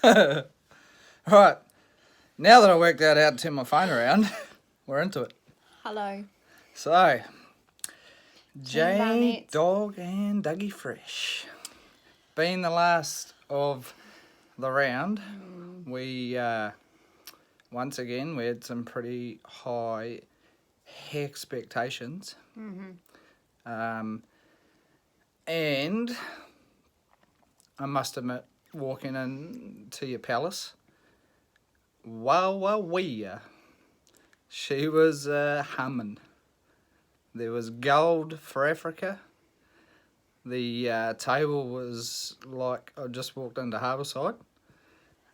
Right, now that I worked out how to turn my phone around, we're into it. Hello. So, Team J Barnett. Dog and Dougie Fresh. Being the last of the round, we once again we had some pretty high expectations. And I must admit, walking into your palace, she was humming. There was gold for Africa. The table was like I just walked into Harbourside,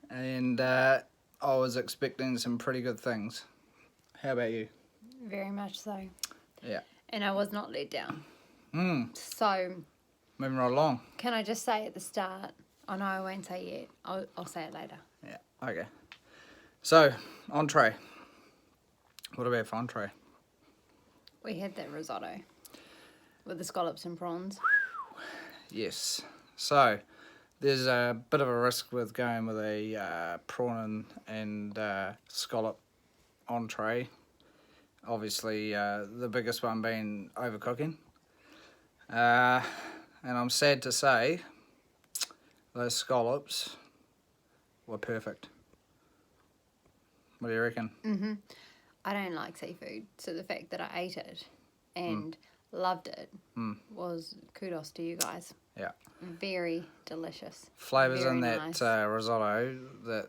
and I was expecting some pretty good things. How about you? Very much so. Yeah. And I was not let down. So, So, moving right along. can I just say at the start? Oh no, I won't say yet. I'll say it later. Yeah, okay. So, entree. What about for entree? We had that risotto with the scallops and prawns. Yes. So, there's a bit of a risk with going with a prawn and scallop entree. Obviously, the biggest one being overcooking. And I'm sad to say, those scallops were perfect. What do you reckon? I don't like seafood, so the fact that I ate it and loved it was kudos to you guys. Yeah. Very delicious. Flavours Very in that nice. risotto,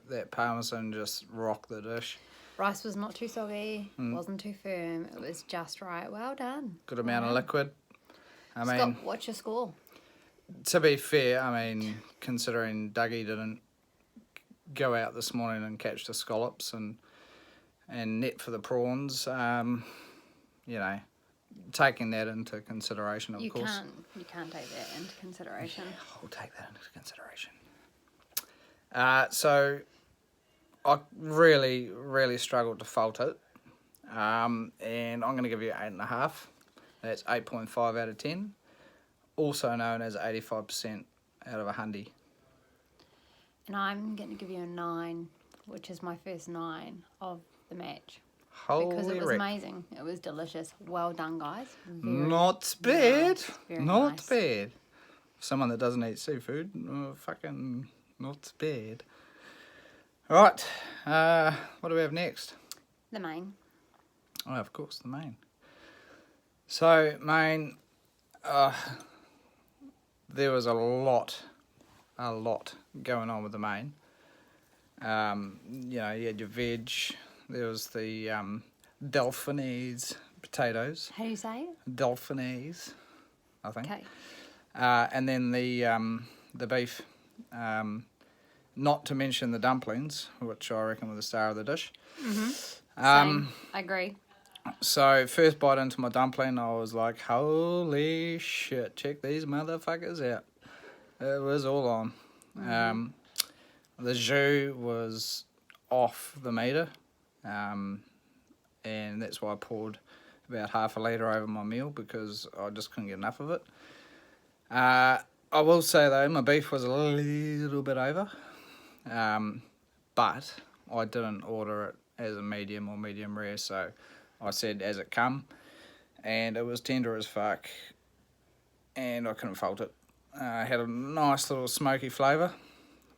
that parmesan just rocked the dish. Rice was not too soggy, wasn't too firm. It was just right. Well done. Good amount of liquid. I mean, Scott, what's your score? to be fair, considering Dougie didn't go out this morning and catch the scallops and net for the prawns, taking that into consideration, of course. You can't take that into consideration. I'll take that into consideration. So I really, really struggled to fault it. And I'm going to give you 8.5. That's 8.5 out of 10. Also known as 85% out of 100. And I'm going to give you a 9, which is my first 9 of the match. Holy Because it was wreck. amazing. It was delicious. Well done, guys. Not bad. Nice. Very Not nice. bad. Someone that doesn't eat seafood, fucking not bad. All right. What do we have next? The main. Oh, of course, the main. So, main, there was a lot going on with the main. You had your veg. There was the Delphinese potatoes. How do you say it? Delphinese, I think. Okay. And then the beef. Not to mention the dumplings, which I reckon were the star of the dish. Same. I agree. So, first bite into my dumpling, I was like, holy shit, check these motherfuckers out. It was all on. The jus was off the meter, and that's why I poured about half a litre over my meal because I just couldn't get enough of it. I will say, though, my beef was a little bit over, but I didn't order it as a medium or medium rare, so I said as it come, and it was tender as fuck, and I couldn't fault it. Had a nice little smoky flavour,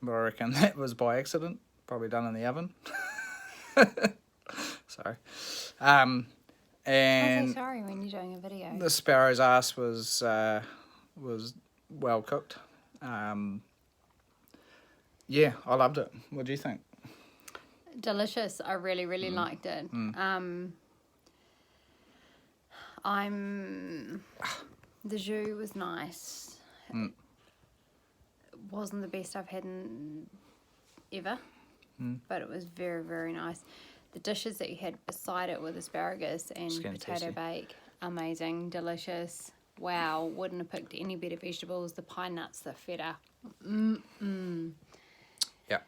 but I reckon that was by accident, probably done in the oven. Sorry. I And say sorry when you're doing a video. the sparrow's ass was well cooked. Yeah, I loved it. What do you think? Delicious. I really, really liked it. The jus was nice. It wasn't the best I've had ever, but it was very, very nice. The dishes that you had beside it with asparagus and Skin potato tasty. bake, amazing, delicious. Wow, wouldn't have picked any better vegetables. The pine nuts, the feta. Yeah.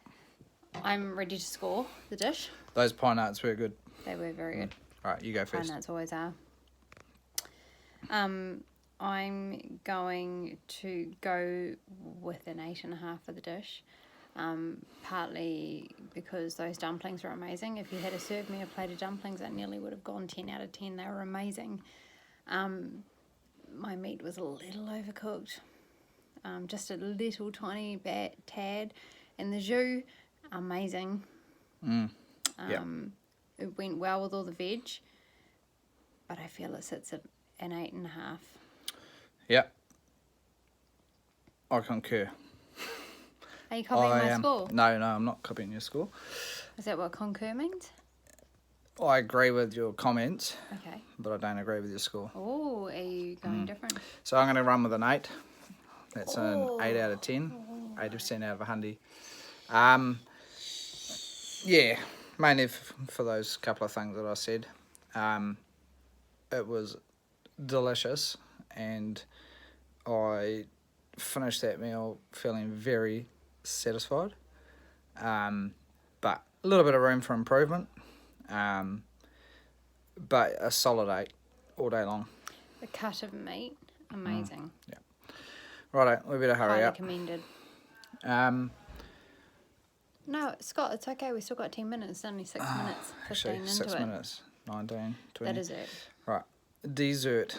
I'm ready to score the dish. Those pine nuts were good. They were very good. All right, you go Pine first. nuts always are. I'm going to go with an 8.5 for the dish. Partly because those dumplings were amazing. If you had served me a plate of dumplings, I nearly would have gone 10 out of 10. They were amazing. My meat was a little overcooked, just a little tiny tad. And the jus, amazing. It went well with all the veg, but I feel it sits at an 8.5. Yeah. I concur. Are you copying my score? No, I'm not copying your score. Is that what concur means? I agree with your comments, Okay. but I don't agree with your score. Oh, are you going different? So I'm going to run with an 8. That's an 8 out of 10. 80% out of 100. Yeah, mainly for those couple of things that I said. It was delicious, and I finished that meal feeling very satisfied. But a little bit of room for improvement. But a solid 8 all day long. The cut of meat, amazing. Yeah. Righto, we better hurry Highly up. commended. No, Scott, it's okay. We still got 10 minutes. Only 6 minutes. 15 Actually, into 6 it. minutes. 19, 20. That is it. Right. Dessert.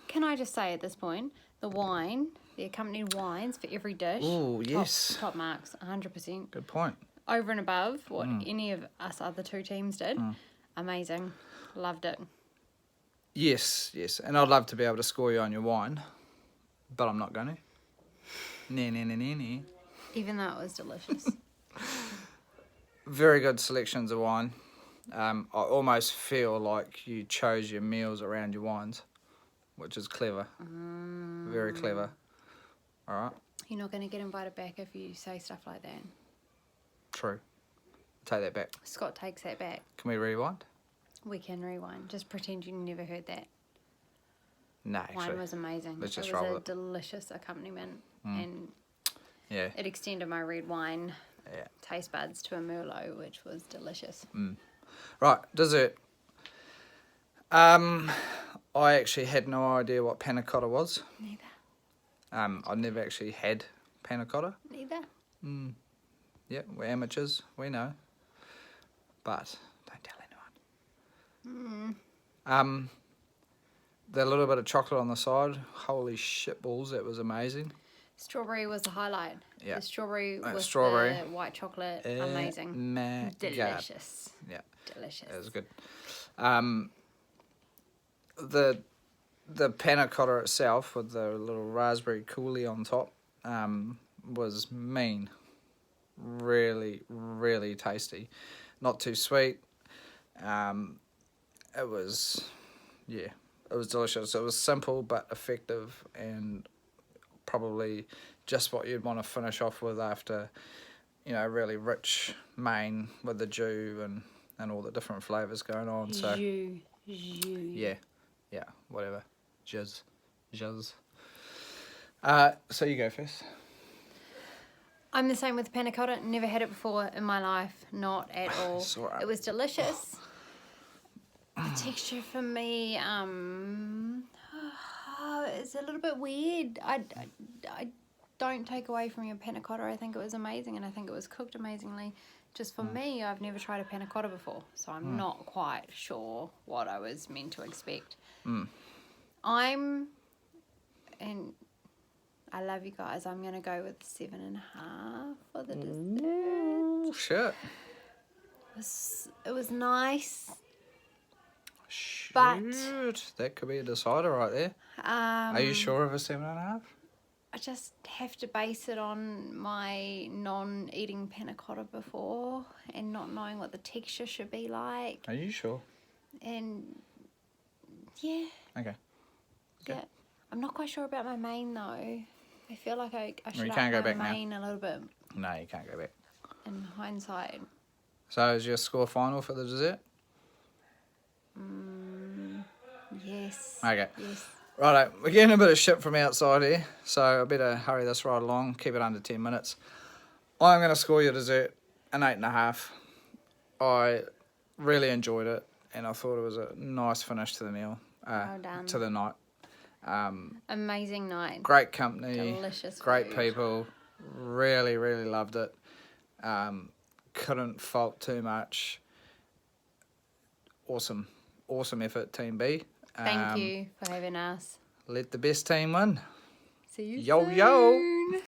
Can I just say at this point, the wine, the accompanied wines for every dish. Ooh, yes. Top marks, 100%. Good point. Over and above what any of us other two teams did. Amazing. Loved it. Yes. And I'd love to be able to score you on your wine, but I'm not going to. Nah. Even though it was delicious. Very good selections of wine. I almost feel like you chose your meals around your wines, which is clever. Very clever. All right. You're not going to get invited back if you say stuff like that. True. Take that back. Scott takes that back. Can we rewind? We can rewind. Just pretend you never heard that. No, actually. Wine was amazing. Let's just it roll was a with it. delicious accompaniment, and Yeah. it extended my red wine Yeah. taste buds to a Merlot, which was delicious. Right, dessert. I actually had no idea what panna cotta was. Neither. I never actually had panna cotta. Neither. Yeah, we're amateurs, we know. But don't tell anyone. The little bit of chocolate on the side, holy shit balls, that was amazing. Strawberry was the highlight. Yeah. The strawberry with strawberry. the white chocolate, amazing. Delicious. Yeah. Delicious. It was good. The panna cotta itself with the little raspberry coulis on top was mean. Really, really tasty. Not too sweet. It was delicious. It was simple but effective, and probably just what you'd want to finish off with after, really rich main with the jus and all the different flavours going on. So Jus. yeah, whatever. Jizz. So you go first. I'm the same with panna cotta. Never had it before in my life. Not at all. It's all right. It was delicious. The texture for me, it's a little bit weird. I don't take away from your panna cotta. I think it was amazing, and I think it was cooked amazingly. Just for me, I've never tried a panna cotta before, so I'm not quite sure what I was meant to expect. And I love you guys. I'm going to go with 7.5 for the dessert. Ooh, shit. It was nice. Shoot, But that could be a decider right there. Are you sure of a 7.5? I just have to base it on my non-eating panna cotta before and not knowing what the texture should be like. Are you sure? And yeah. Okay. Yeah. I'm not quite sure about my main though. I feel like I should you can't go up my back now. main a little bit No, you can't go back. in hindsight. So is your score final for the dessert? Yes. Okay. Yes. Righto, we're getting a bit of shit from outside here, so I better hurry this right along, keep it under 10 minutes. I'm going to score your dessert an 8.5. I really enjoyed it, and I thought it was a nice finish to the meal, Well done. to the night. Amazing night. Great company, Delicious great food. people, really, really loved it. Couldn't fault too much. Awesome effort, Team B. Thank you for having us. Let the best team win. See you Yo, soon. yo.